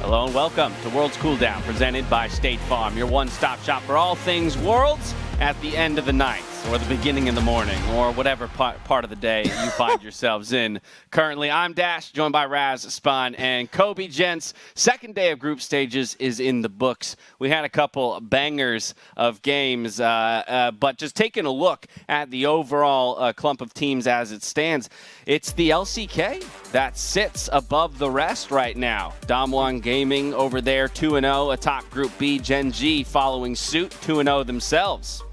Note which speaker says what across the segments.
Speaker 1: Hello and welcome to Worlds Cooldown, presented by State Farm, your one-stop shop for all things Worlds at the end of the night, or the beginning of the morning, or whatever part of the day you find yourselves in. Currently, I'm Dash, joined by Raz, Spawn, and Kobe. Gents, second day of group stages is in the books. We had a couple bangers of games, but just taking a look at the overall clump of teams as it stands, it's the LCK that sits above the rest right now. Dom1 Gaming over there, 2-0 atop Group B. Gen G following suit, 2-0 themselves.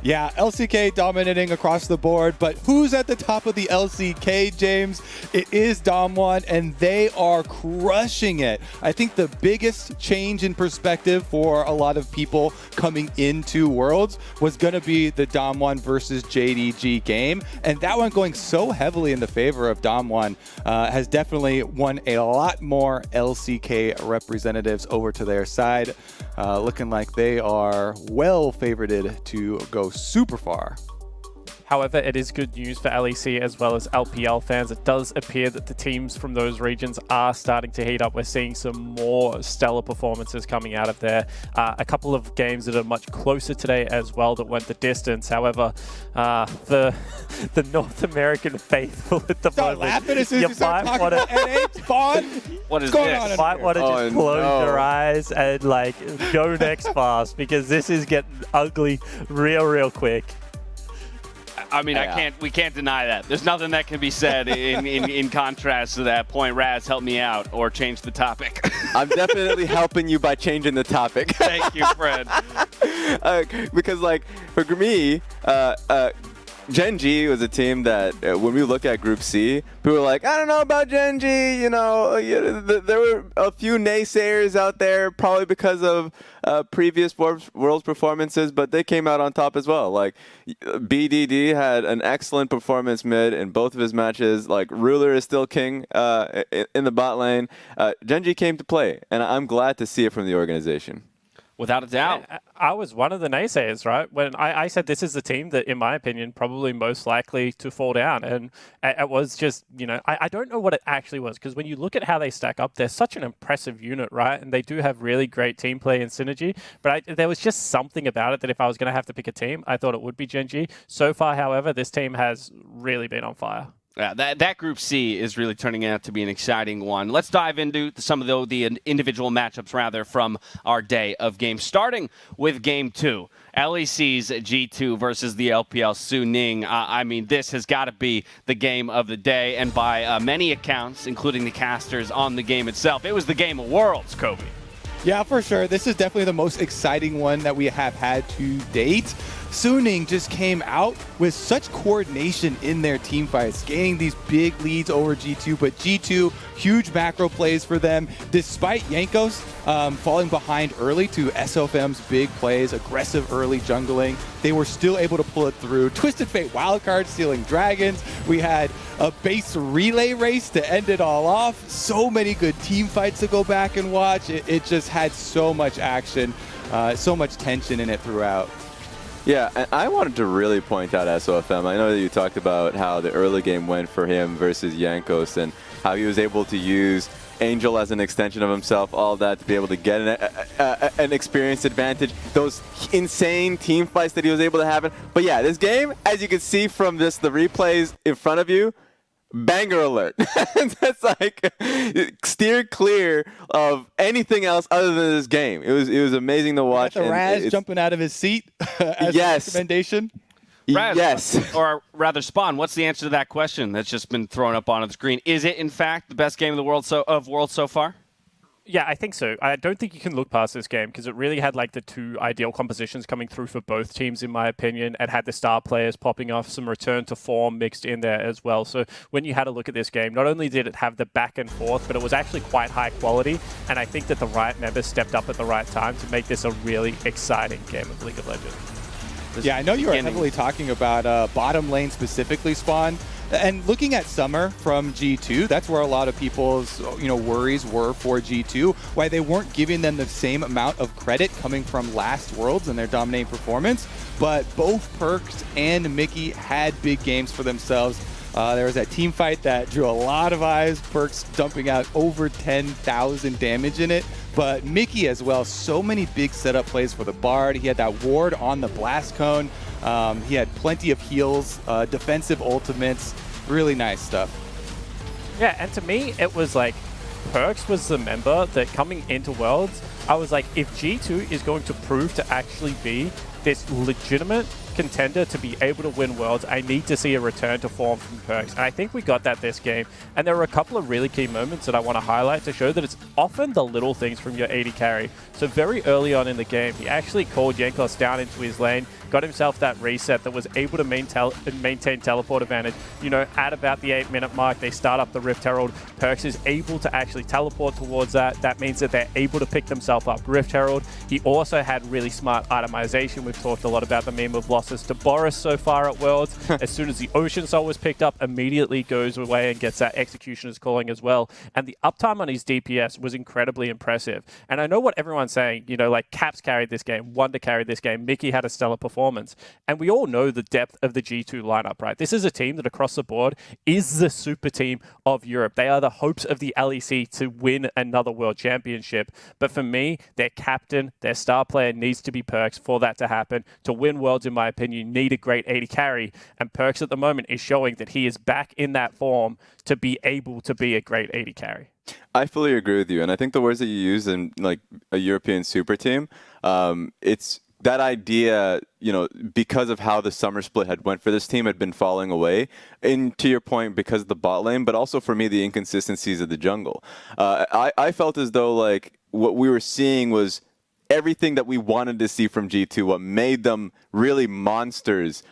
Speaker 2: Yeah, LCK dominating across the board, but who's at the top of the LCK, James? It is Dom1, and they are crushing it. I think the biggest change in perspective for a lot of people coming into Worlds was going to be the Dom1 versus JDG game, and that one going so heavily in the favor of Dom1 has definitely won a lot more LCK representatives over to their side, looking like they are well favorited to go super far.
Speaker 3: However, it is good news for LEC as well as LPL fans. It does appear that the teams from those regions are starting to heat up. We're seeing some more stellar performances coming out of there. A couple of games that are much closer today as well that went the distance. However, the North American faithful at the
Speaker 2: Start
Speaker 3: moment,
Speaker 2: laughing as soon as you start talking about NA, Spawn.
Speaker 1: What is
Speaker 2: What's going
Speaker 1: this?
Speaker 2: on
Speaker 3: You might want to just close your
Speaker 4: no.
Speaker 3: eyes and like go next fast, because this is getting ugly real quick.
Speaker 1: I mean, we can't deny that. There's nothing that can be said in contrast to that point. Raz, help me out or change the topic.
Speaker 4: I'm definitely helping you by changing the topic.
Speaker 1: Thank you, Fred.
Speaker 4: Because, like, for me, Gen G was a team that, when we look at Group C, people were like, I don't know about Gen G, you know, there were a few naysayers out there, probably because of previous Worlds performances, but they came out on top as well. Like, BDD had an excellent performance mid in both of his matches. Like, Ruler is still king in the bot lane. Gen G came to play, and I'm glad to see it from the organization.
Speaker 1: Without a doubt.
Speaker 3: I was one of the naysayers, right? When I said this is the team that, in my opinion, probably most likely to fall down. And it was just, you know, I don't know what it actually was, because when you look at how they stack up, they're such an impressive unit, right? And they do have really great team play and synergy. But there was just something about it that if I was going to have to pick a team, I thought it would be Gen G. So far, however, this team has really been on fire.
Speaker 1: Yeah, that Group C is really turning out to be an exciting one. Let's dive into some of the individual matchups, rather, from our day of games. Starting with Game 2, LEC's G2 versus the LPL Suning. I mean, this has got to be the game of the day, and by many accounts, including the casters on the game itself, it was the game of Worlds, Kobe.
Speaker 2: Yeah, for sure. This is definitely the most exciting one that we have had to date. Suning just came out with such coordination in their team fights, gaining these big leads over G2, but G2, huge macro plays for them. Despite Jankos falling behind early to SOFM's big plays, aggressive early jungling, they were still able to pull it through. Twisted Fate wildcard stealing dragons. We had a base relay race to end it all off. So many good team fights to go back and watch. It just had so much action, so much tension in it throughout.
Speaker 4: Yeah, and I wanted to really point out SOFM. I know that you talked about how the early game went for him versus Jankos and how he was able to use Angel as an extension of himself, all that, to be able to get an experience advantage. Those insane team fights that he was able to have. But yeah, this game, as you can see from the replays in front of you, banger alert. That's like, steer clear of anything else other than this game. It was amazing to watch.
Speaker 2: The Raz jumping out of his seat as a recommendation.
Speaker 1: Raz,
Speaker 4: yes.
Speaker 1: Or rather, Spawn, what's the answer to that question that's just been thrown up on the screen? Is it, in fact, the best game of the world so far?
Speaker 3: Yeah, I think so. I don't think you can look past this game, because it really had like the two ideal compositions coming through for both teams, in my opinion. It had the star players popping off, some return to form mixed in there as well. So when you had a look at this game, not only did it have the back and forth, but it was actually quite high quality. And I think that the right members stepped up at the right time to make this a really exciting game of League of Legends.
Speaker 2: Yeah, I know you are heavily talking about bottom lane specifically, Spawn. And looking at Summer from G2, that's where a lot of people's worries were for G2, why they weren't giving them the same amount of credit coming from last Worlds and their dominating performance. But both Perks and Mickey had big games for themselves. There was that team fight that drew a lot of eyes, Perks dumping out over 10,000 damage in it. But Mickey as well, so many big setup plays for the Bard. He had that ward on the blast cone. He had plenty of heals, defensive ultimates, really nice stuff.
Speaker 3: Yeah, and to me, it was like Perks was the member that coming into Worlds, I was like, if G2 is going to prove to actually be this legitimate contender to be able to win Worlds, I need to see a return to form from Perks. And I think we got that this game. And there were a couple of really key moments that I want to highlight to show that it's often the little things from your AD carry. So very early on in the game, he actually called Jankos down into his lane, got himself that reset that was able to maintain teleport advantage. You know, at about the 8-minute mark, they start up the Rift Herald. Perks is able to actually teleport towards that. That means that they're able to pick themselves up Rift Herald. He also had really smart itemization. We've talked a lot about the meme of losses to Boris so far at Worlds. As soon as the Ocean Soul was picked up, immediately goes away and gets that Executioner's Calling as well. And the uptime on his DPS was incredibly impressive. And I know what everyone's saying, you know, like Caps carried this game, Wonder carried this game, Mickey had a stellar performance. And we all know the depth of the G2 lineup, right? This is a team that across the board is the super team of Europe. They are the hopes of the LEC to win another world championship. But for me, their captain, their star player needs to be Perks for that to happen. To win Worlds, in my opinion, you need a great AD carry. And Perks at the moment is showing that he is back in that form to be able to be a great AD carry.
Speaker 4: I fully agree with you. And I think the words that you use in like a European super team, it's that idea, you know, because of how the summer split had went for this team had been falling away. And to your point, because of the bot lane, but also for me, the inconsistencies of the jungle. I felt as though like what we were seeing was everything that we wanted to see from G2, what made them really monsters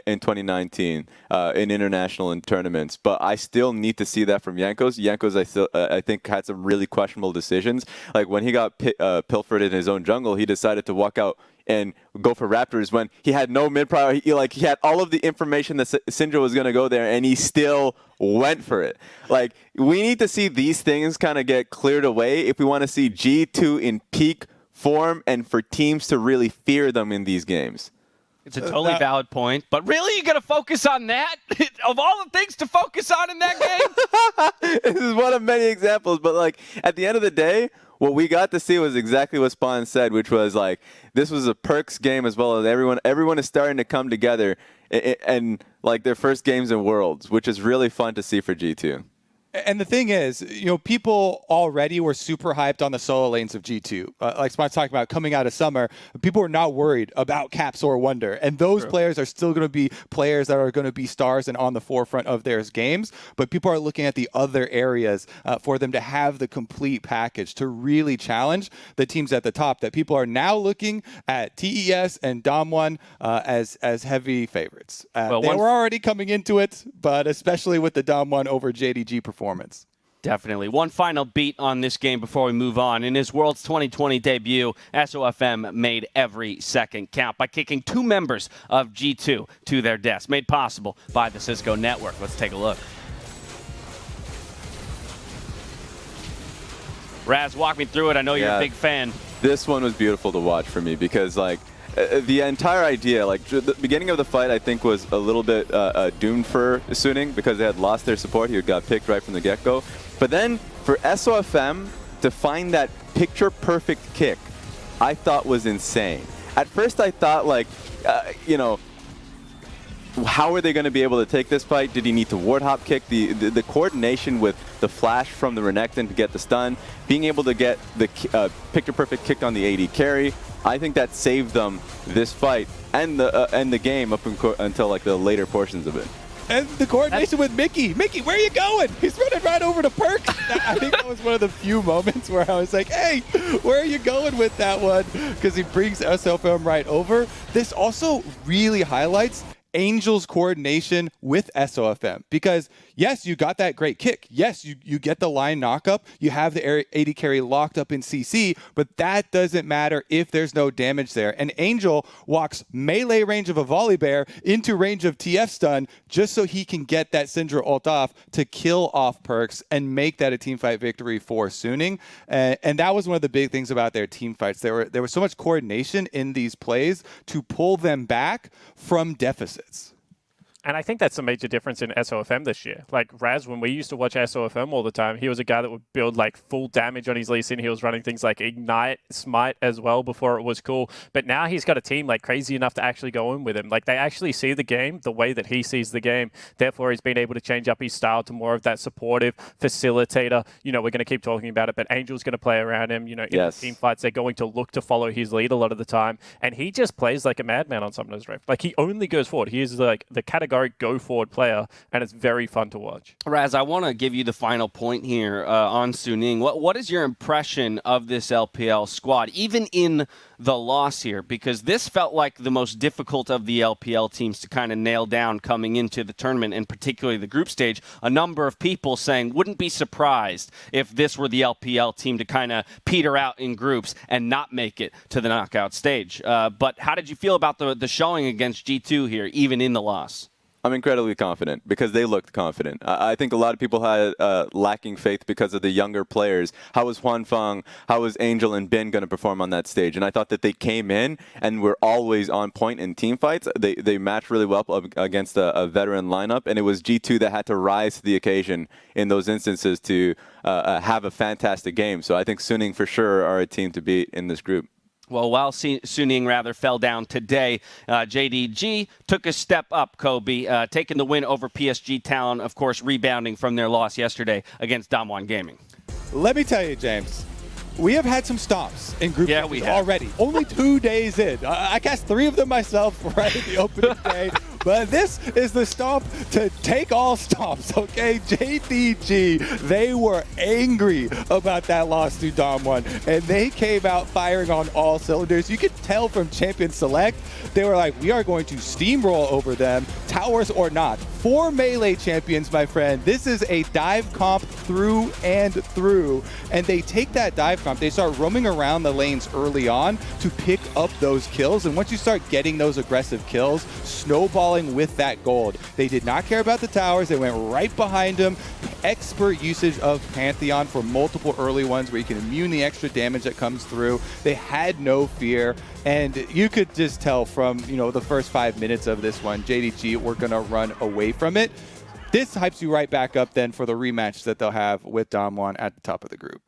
Speaker 4: in 2019 in international and tournaments. But I still need to see that from Jankos. Jankos, I think, had some really questionable decisions. Like when he got pilfered in his own jungle, he decided to walk out and go for Raptors when he had no mid prior. He had all of the information that Syndra was going to go there, and he still went for it. Like, we need to see these things kind of get cleared away if we want to see G2 in peak form and for teams to really fear them in these games.
Speaker 1: It's a totally valid point, but really, you got to focus on that? Of all the things to focus on in that game?
Speaker 4: This is one of many examples, but like at the end of the day, what we got to see was exactly what Spawn said, which was like, this was a Perks game as well as everyone is starting to come together and like their first games in Worlds, which is really fun to see for G2.
Speaker 2: And the thing is, you know, people already were super hyped on the solo lanes of G2. Like Spot's talking about coming out of summer, people were not worried about Caps or Wonder. And those players are still going to be players that are going to be stars and on the forefront of their games. But people are looking at the other areas for them to have the complete package to really challenge the teams at the top. That people are now looking at TES and Dom1 as heavy favorites. They were already coming into it, but especially with the Dom1 over JDG performance.
Speaker 1: Definitely. One final beat on this game before we move on. In his Worlds 2020 debut, SOFM made every second count by kicking 2 members of G2 to their deaths, made possible by the Cisco network. Let's take a look. Raz, walk me through it. I know you're a big fan.
Speaker 4: This one was beautiful to watch for me because, like, the entire idea, like the beginning of the fight, I think was a little bit doomed for Suning because they had lost their support. He got picked right from the get-go. But then for SOFM to find that picture-perfect kick, I thought was insane. At first, I thought, like, you know, how are they going to be able to take this fight? Did he need to ward hop kick? The coordination with the flash from the Renekton to get the stun, being able to get the picture-perfect kick on the AD carry, I think that saved them this fight and the game up until like the later portions of it.
Speaker 2: And the coordination with Mickey. Mickey, where are you going? He's running right over to Perks. I think that was one of the few moments where I was like, hey, where are you going with that one? Because he brings SFM right over. This also really highlights Angel's coordination with SOFM because yes, you got that great kick. Yes, you get the line knockup. You have the AD carry locked up in CC, but that doesn't matter if there's no damage there. And Angel walks melee range of a volley bear into range of TF stun just so he can get that Syndra ult off to kill off Perks and make that a team fight victory for Suning. And that was one of the big things about their team fights. There was so much coordination in these plays to pull them back from deficits.
Speaker 3: And I think that's a major difference in SOFM this year. Like Raz, when we used to watch SOFM all the time, he was a guy that would build like full damage on his Lee Sin. He was running things like Ignite, Smite as well before it was cool. But now he's got a team like crazy enough to actually go in with him. Like they actually see the game the way that he sees the game. Therefore, he's been able to change up his style to more of that supportive facilitator. You know, we're going to keep talking about it, but Angel's going to play around him. You know, in the team fights, they're going to look to follow his lead a lot of the time. And he just plays like a madman on Summoner's Rift. Like he only goes forward. He is like the categorical go forward player, and it's very fun to watch.
Speaker 1: Raz, I want to give you the final point here on Suning. What is your impression of this LPL squad, even in the loss here? Because this felt like the most difficult of the LPL teams to kind of nail down coming into the tournament, and particularly the group stage. A number of people saying wouldn't be surprised if this were the LPL team to kind of peter out in groups and not make it to the knockout stage. But how did you feel about the showing against G2 here, even in the loss?
Speaker 4: I'm incredibly confident because they looked confident. I think a lot of people had lacking faith because of the younger players. How was Huan Feng, how was Angel and Ben going to perform on that stage? And I thought that they came in and were always on point in team fights. They matched really well against a veteran lineup, and it was G2 that had to rise to the occasion in those instances to have a fantastic game. So I think Suning for sure are a team to beat in this group.
Speaker 1: Well, while Suning rather fell down today, JDG took a step up, Kobe, taking the win over PSG Talon, of course, rebounding from their loss yesterday against Damwon Gaming.
Speaker 2: Let me tell you, James, we have had some stops in group stages already. Only 2 days in. I cast 3 of them myself right at the opening day. But this is the stomp to take all stomps, okay? JDG, they were angry about that loss to Damwon, and they came out firing on all cylinders. You could tell from Champion Select, they were like, we are going to steamroll over them, towers or not. 4 melee champions, my friend. This is a dive comp through and through, and they take that dive comp, they start roaming around the lanes early on to pick up those kills, and once you start getting those aggressive kills, snowballing with that gold. They did not care about the towers. They went right behind them. Expert usage of Pantheon for multiple early ones where you can immune the extra damage that comes through. They had no fear, and you could just tell from, you know, the first 5 minutes of this one, JDG were going to run away from it. This hypes you right back up then for the rematch that they'll have with Damwon at the top of the group.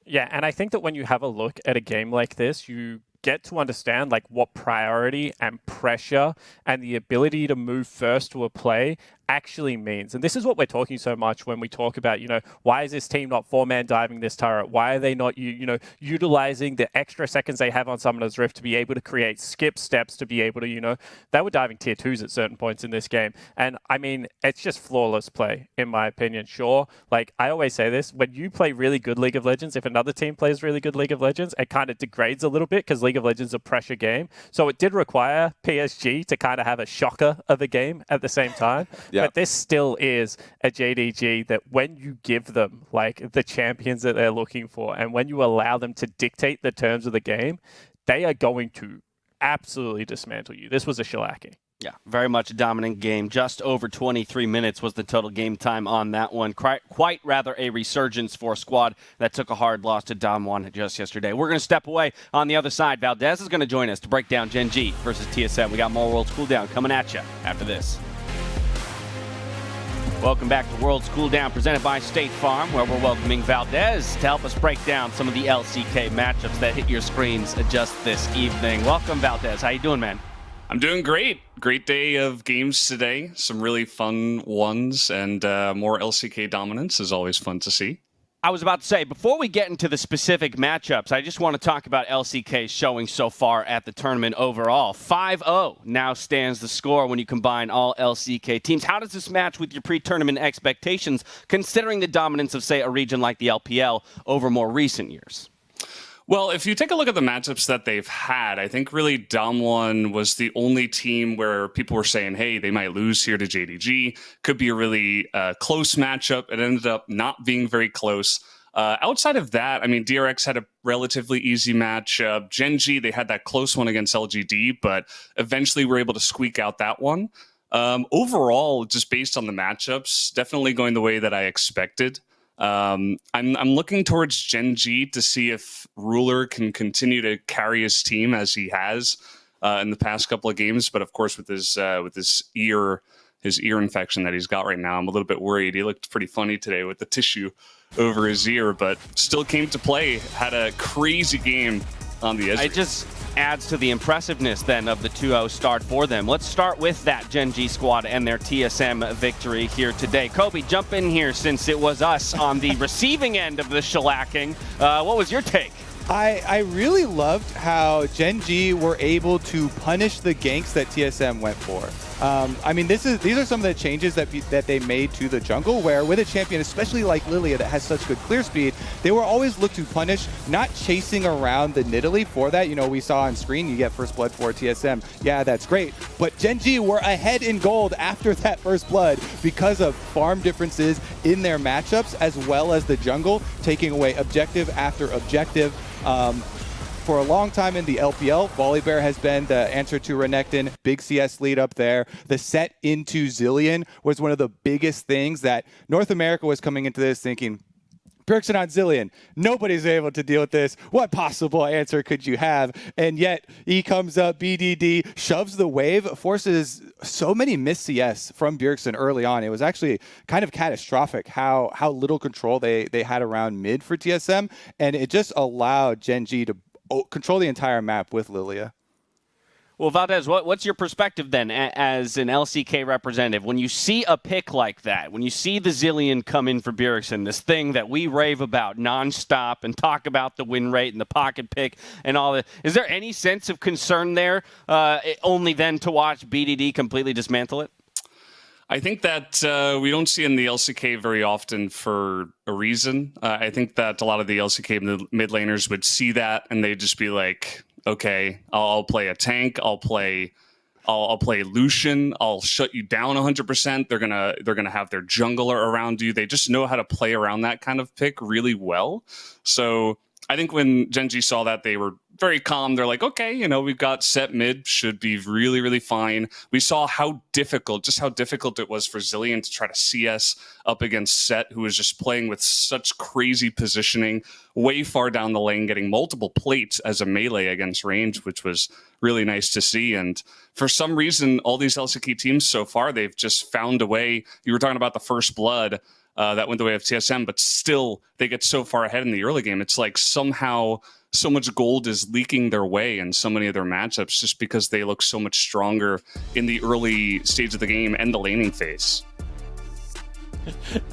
Speaker 3: Yeah, and I think that when you have a look at a game like this, you get to understand like what priority and pressure and the ability to move first to a play actually means. And this is what we're talking so much when we talk about, you know, why is this team not 4-man diving this turret? Why are they not, utilizing the extra seconds they have on Summoner's Rift to be able to create skip steps, to be able to, they were diving tier 2s at certain points in this game. And I mean, it's just flawless play, in my opinion. Sure, like I always say this, when you play really good League of Legends, if another team plays really good League of Legends, it kind of degrades a little bit because League of Legends is a pressure game. So it did require PSG to kind of have a shocker of a game at the same time. Yeah. But this still is a JDG that when you give them like the champions that they're looking for, and when you allow them to dictate the terms of the game, they are going to absolutely dismantle you. This was a shellacking.
Speaker 1: Yeah, very much a dominant game. Just over 23 minutes was the total game time on that one. Quite rather a resurgence for a squad that took a hard loss to Damwon just yesterday. We're going to step away. On the other side, Valdez is going to join us to break down Gen G versus TSM. We got more Worlds Cooldown coming at you after this. Welcome back to Worlds Cooldown, presented by State Farm, where we're welcoming Valdez to help us break down some of the LCK matchups that hit your screens just this evening. Welcome, Valdez. How you doing, man?
Speaker 5: I'm doing great. Great day of games today. Some really fun ones, and more LCK dominance is always fun to see.
Speaker 1: I was about to say, before we get into the specific matchups, I just want to talk about LCK's showing so far at the tournament overall. 5-0 now stands the score when you combine all LCK teams. How does this match with your pre-tournament expectations, considering the dominance of, say, a region like the LPL over more recent years?
Speaker 5: Well, if you take a look at the matchups that they've had, I think really Damwon was the only team where people were saying, hey, they might lose here to JDG. Could be a really close matchup. It ended up not being very close. Outside of that, I mean, DRX had a relatively easy matchup. Gen G, they had that close one against LGD, but eventually were able to squeak out that one. Overall, just based on the matchups, definitely going the way that I expected. I'm looking towards Gen G to see if Ruler can continue to carry his team as he has in the past couple of games. But of course, with his ear his ear infection that he's got right now. I'm a little bit worried. He looked pretty funny today with the tissue over his ear, but still came to play. Had a crazy game on the edge.
Speaker 1: It just adds to the impressiveness then of the 2-0 start for them. Let's start with that Gen G squad and their TSM victory here today. Kobe, jump in here since it was us on the receiving end of the shellacking. What was your take?
Speaker 2: I really loved how Gen G were able to punish the ganks that TSM went for. I mean, these are some of the changes that they made to the jungle, where with a champion, especially like Lilia that has such good clear speed, they were always looked to punish, not chasing around the Nidalee for that. You know, we saw on screen, you get first blood for TSM. Yeah, that's great. But Gen G were ahead in gold after that first blood because of farm differences in their matchups, as well as the jungle taking away objective after objective. For a long time in the LPL, Volibear has been the answer to Renekton, big CS lead up there. The set into Zilean was one of the biggest things that North America was coming into this thinking, Bjergsen on Zilean, nobody's able to deal with this. What possible answer could you have? And yet he comes up, BDD, shoves the wave, forces so many missed CS from Bjergsen early on. It was actually kind of catastrophic how little control they had around mid for TSM, and it just allowed Gen G to control the entire map with Lilia.
Speaker 1: Well, Valdez, what's your perspective then as an LCK representative? When you see a pick like that, when you see the Zilean come in for Bjergsen, this thing that we rave about nonstop and talk about the win rate and the pocket pick and all that, is there any sense of concern there, only then to watch BDD completely dismantle it?
Speaker 5: I think that we don't see in the LCK very often for a reason. I think that a lot of the LCK mid laners would see that and they'd just be like, okay, I'll play a tank, I'll play Lucian, I'll shut you down 100%. They're gonna have their jungler around you. They just know how to play around that kind of pick really well. So I think when Gen G saw that, they were very calm. They're like, okay, you know, we've got set mid, should be really, really fine. We saw how difficult it was for Zilean to try to CS up against Set, who was just playing with such crazy positioning, way far down the lane, getting multiple plates as a melee against range, which was really nice to see. And for some reason, all these LCK teams so far, they've just found a way. You were talking about the first blood. That went the way of TSM, but still they get so far ahead in the early game. It's like somehow so much gold is leaking their way in so many of their matchups just because they look so much stronger in the early stage of the game and the laning phase.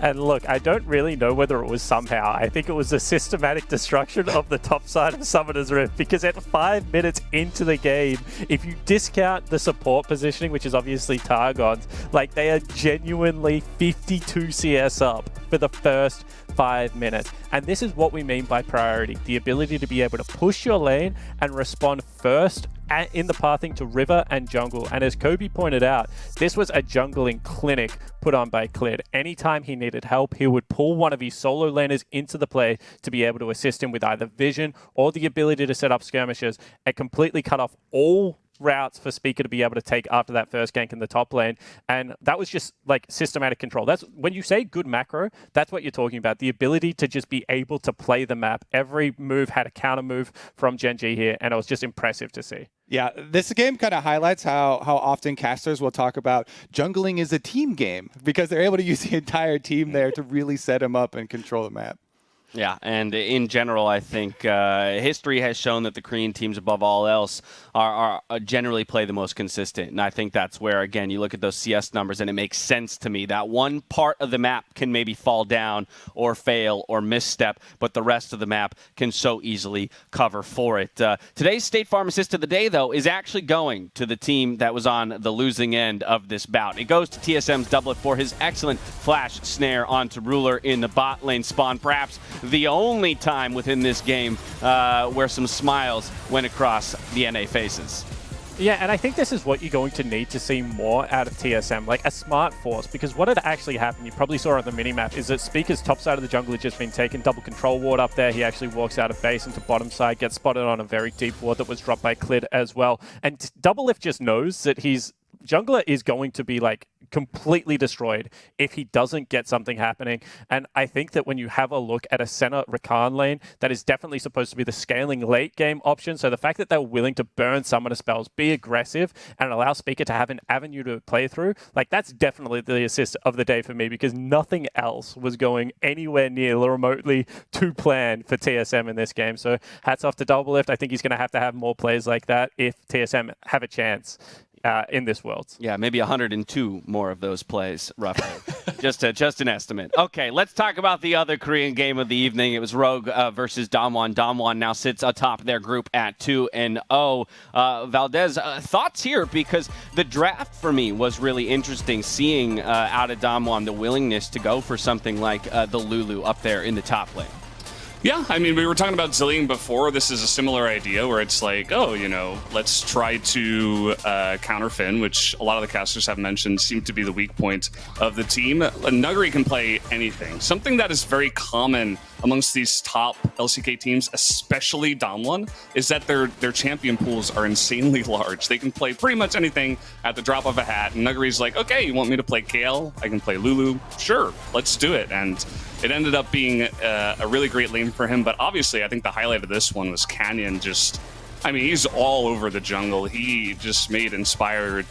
Speaker 3: And look, I don't really know whether it was somehow. I think it was a systematic destruction of the top side of Summoner's Rift, because at 5 minutes into the game, if you discount the support positioning, which is obviously Targon's, like they are genuinely 52 CS up for the first 5 minutes. And this is what we mean by priority, the ability to be able to push your lane and respond first in the pathing to river and jungle. And as Kobe pointed out, this was a jungling clinic put on by Clid. Anytime he needed help, he would pull one of his solo laners into the play to be able to assist him with either vision or the ability to set up skirmishes and completely cut off all routes for Speaker to be able to take after that first gank in the top lane. And that was just like systematic control. That's when you say good macro, that's what you're talking about. The ability to just be able to play the map. Every move had a counter move from Gen G here, and it was just impressive to see.
Speaker 2: Yeah, this game kind of highlights how often casters will talk about jungling is a team game, because they're able to use the entire team there to really set them up and control the map.
Speaker 1: Yeah, and in general, I think history has shown that the Korean teams, above all else, are generally play the most consistent. And I think that's where, again, you look at those CS numbers, and it makes sense to me that one part of the map can maybe fall down or fail or misstep, but the rest of the map can so easily cover for it. Today's State Farm Assist of the Day, though, is actually going to the team that was on the losing end of this bout. It goes to TSM's Doublet for his excellent flash snare onto Ruler in the bot lane spawn. Perhaps the only time within this game where some smiles went across the NA faces.
Speaker 3: Yeah, and I think this is what you're going to need to see more out of TSM, like a smart force, because what had actually happened, you probably saw on the minimap, is that Speaker's top side of the jungle had just been taken, double control ward up there. He actually walks out of base into bottom side, gets spotted on a very deep ward that was dropped by Clid as well. And Doublelift just knows that he's Jungler is going to be like completely destroyed if he doesn't get something happening. And I think that when you have a look at a center Rakan lane, that is definitely supposed to be the scaling late game option. So the fact that they're willing to burn summoner spells, be aggressive, and allow Speaker to have an avenue to play through, like that's definitely the assist of the day for me, because nothing else was going anywhere near remotely to plan for TSM in this game. So hats off to Doublelift. I think he's going to have more plays like that if TSM have a chance in this Worlds.
Speaker 1: Yeah, maybe 102 more of those plays, roughly. just an estimate. Okay, let's talk about the other Korean game of the evening. It was Rogue versus Damwon. Damwon now sits atop their group at 2-0. Valdez, thoughts here? Because the draft for me was really interesting, seeing out of Damwon the willingness to go for something like the Lulu up there in the top lane.
Speaker 5: Yeah, I mean, we were talking about Zillion before. This is a similar idea where it's like, oh, let's try to counter Finn, which a lot of the casters have mentioned seemed to be the weak point of the team. Nuguri can play anything. Something that is very common amongst these top LCK teams, especially Damwon, is that their champion pools are insanely large. They can play pretty much anything at the drop of a hat. And Nuguri's like, okay, you want me to play Kayle? I can play Lulu. Sure, let's do it. And it ended up being a really great lane for him. But obviously, I think the highlight of this one was Canyon he's all over the jungle. He just made Inspired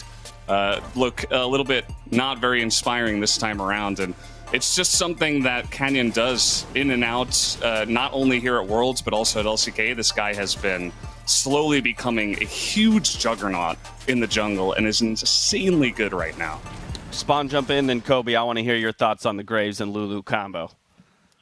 Speaker 5: look a little bit not very inspiring this time around. And it's just something that Canyon does in and out, not only here at Worlds, but also at LCK. This guy has been slowly becoming a huge juggernaut in the jungle and is insanely good right now.
Speaker 1: Spawn, jump in, then Kobe, I want to hear your thoughts on the Graves and Lulu combo.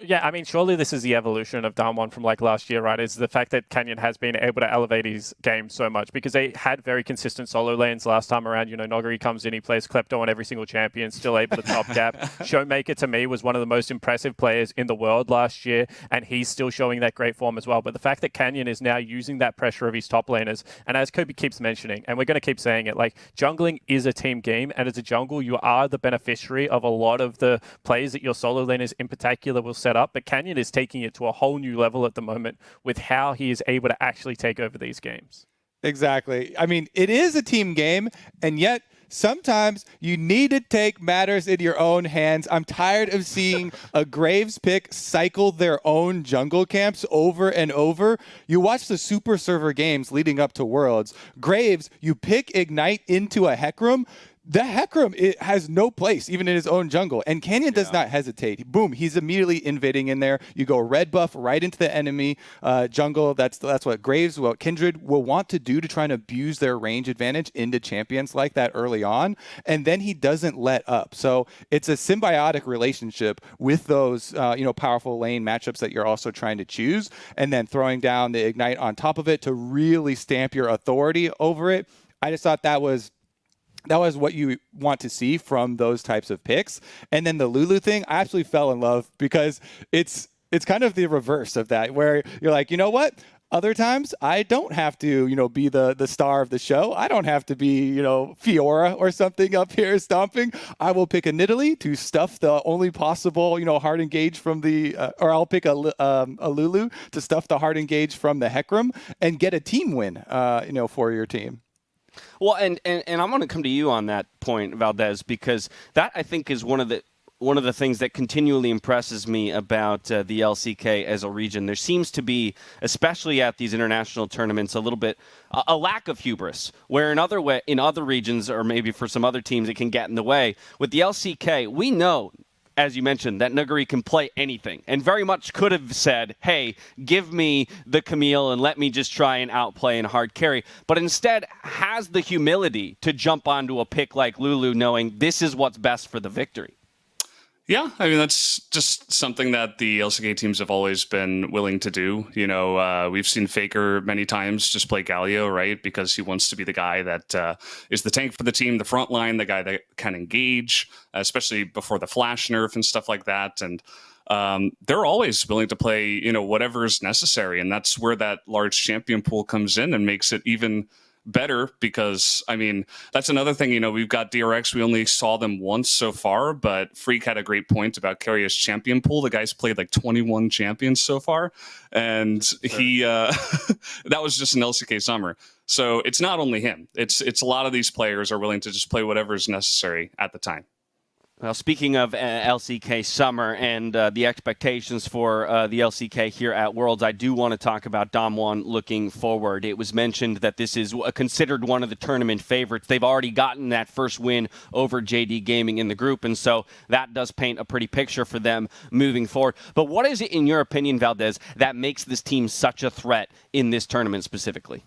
Speaker 3: Yeah, I mean, surely this is the evolution of Damwon from like last year, right? Is the fact that Canyon has been able to elevate his game so much, because they had very consistent solo lanes last time around. Noguri comes in, he plays Klepto on every single champion, still able to top gap. Showmaker, to me, was one of the most impressive players in the world last year, and he's still showing that great form as well. But the fact that Canyon is now using that pressure of his top laners, and as Kobe keeps mentioning, and we're going to keep saying it, like, jungling is a team game, and as a jungle, you are the beneficiary of a lot of the plays that your solo laners in particular will set up, but Canyon is taking it to a whole new level at the moment with how he is able to actually take over these games.
Speaker 2: Exactly. I mean, it is a team game, and yet sometimes you need to take matters in your own hands. I'm tired of seeing a Graves pick cycle their own jungle camps over and over. You watch the Super Server games leading up to Worlds. Graves, you pick Ignite into a Hecarim. The Hecarim, it has no place, even in his own jungle. And Canyon does not hesitate. Boom, he's immediately invading in there. You go red buff right into the enemy jungle. That's what Graves, what Kindred will want to do to try and abuse their range advantage into champions like that early on. And then he doesn't let up. So it's a symbiotic relationship with those powerful lane matchups that you're also trying to choose. And then throwing down the Ignite on top of it to really stamp your authority over it. I just thought that was what you want to see from those types of picks. And then the Lulu thing, I absolutely fell in love, because it's kind of the reverse of that, where you're like, you know what? Other times I don't have to, be the star of the show. I don't have to be, Fiora or something up here stomping. I will pick a Nidalee to stuff the only possible, hard engage from the, or I'll pick a Lulu to stuff the hard engage from the Hecarim and get a team win, for your team.
Speaker 1: Well, and I'm going to come to you on that point, Valdez, because that, I think, is one of the things that continually impresses me about the LCK as a region. There seems to be, especially at these international tournaments, a little bit a lack of hubris, where in other regions, or maybe for some other teams, it can get in the way. With the LCK, we know, as you mentioned, that Nuguri can play anything, and very much could have said, hey, give me the Camille and let me just try and outplay and hard carry, but instead has the humility to jump onto a pick like Lulu, knowing this is what's best for the victory.
Speaker 5: Yeah, I mean, that's just something that the LCK teams have always been willing to do. We've seen FLICKR many times just play Galio, right? Because he wants to be the guy that is the tank for the team, the front line, the guy that can engage, especially before the flash nerf and stuff like that. And they're always willing to play, whatever is necessary. And that's where that large champion pool comes in and makes it even better because, I mean, that's another thing, we've got DRX. We only saw them once so far, but Freak had a great point about Carrier's champion pool. The guy's played like 21 champions so far, and he that was just an LCK summer. So it's not only him. It's a lot of these players are willing to just play whatever is necessary at the time.
Speaker 1: Well, speaking of LCK Summer and the expectations for the LCK here at Worlds, I do want to talk about Damwon looking forward. It was mentioned that this is considered one of the tournament favorites. They've already gotten that first win over JD Gaming in the group, and so that does paint a pretty picture for them moving forward. But what is it, in your opinion, Valdez, that makes this team such a threat in this tournament specifically?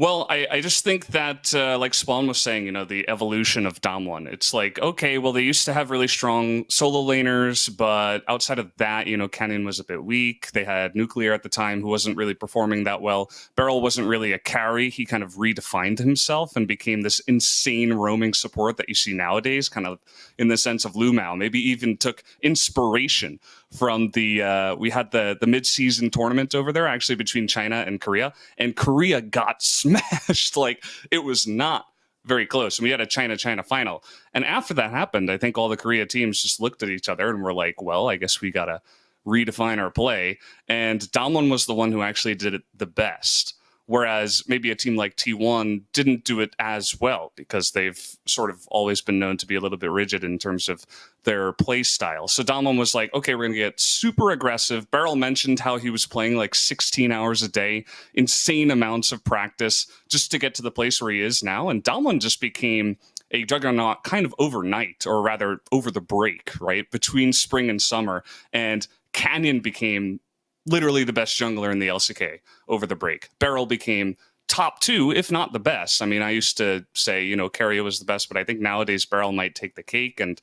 Speaker 5: Well, I just think that, like Spawn was saying, the evolution of Damwon. It's like, okay, well, they used to have really strong solo laners, but outside of that, Canyon was a bit weak. They had Nuclear at the time, who wasn't really performing that well. Beryl wasn't really a carry. He kind of redefined himself and became this insane roaming support that you see nowadays, kind of in the sense of Lumao. Maybe even took inspiration from we had the mid-season tournament over there, actually between China and Korea got smashed. Like, it was not very close. And we had a China final. And after that happened, I think all the Korea teams just looked at each other and were like, well, I guess we got to redefine our play. And Damwon was the one who actually did it the best. Whereas maybe a team like T1 didn't do it as well because they've sort of always been known to be a little bit rigid in terms of their play style. So Damwon was like, okay, we're going to get super aggressive. Beryl mentioned how he was playing like 16 hours a day, insane amounts of practice just to get to the place where he is now. And Damwon just became a juggernaut kind of overnight, or rather over the break, right? Between spring and summer. And Canyon became literally the best jungler in the LCK over the break. Beryl became top 2, if not the best. I mean, I used to say, Keria was the best, but I think nowadays Beryl might take the cake. And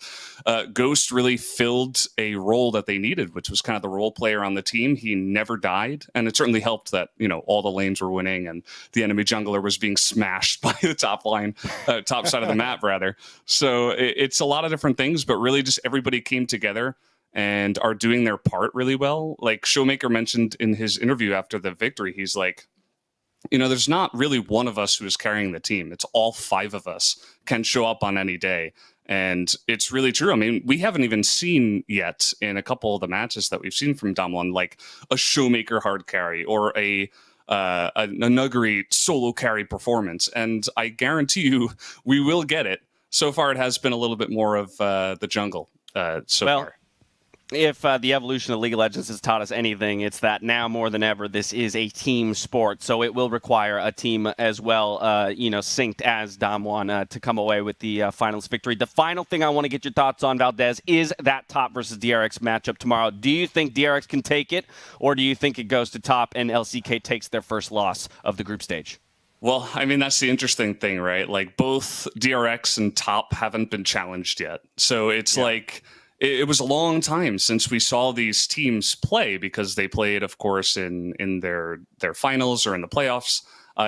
Speaker 5: Ghost really filled a role that they needed, which was kind of the role player on the team. He never died. And it certainly helped that, all the lanes were winning and the enemy jungler was being smashed by the top side of the map, rather. So it's a lot of different things, but really just everybody came together and are doing their part really well. Like Showmaker mentioned in his interview after the victory, he's like, there's not really one of us who is carrying the team. It's all 5 of us can show up on any day. And it's really true. I mean, we haven't even seen yet in a couple of the matches that we've seen from Damwon, like a Showmaker hard carry or a Nuggery solo carry performance. And I guarantee you we will get it. So far, it has been a little bit more of the jungle so far.
Speaker 1: If the evolution of League of Legends has taught us anything, it's that now more than ever, this is a team sport. So it will require a team as well, synced as Damwon to come away with the finals victory. The final thing I want to get your thoughts on, Valdez, is that Top versus DRX matchup tomorrow. Do you think DRX can take it, or do you think it goes to Top and LCK takes their first loss of the group stage?
Speaker 5: Well, I mean, that's the interesting thing, right? Like, both DRX and Top haven't been challenged yet. So it's like... It was a long time since we saw these teams play, because they played, of course, in their finals or in the playoffs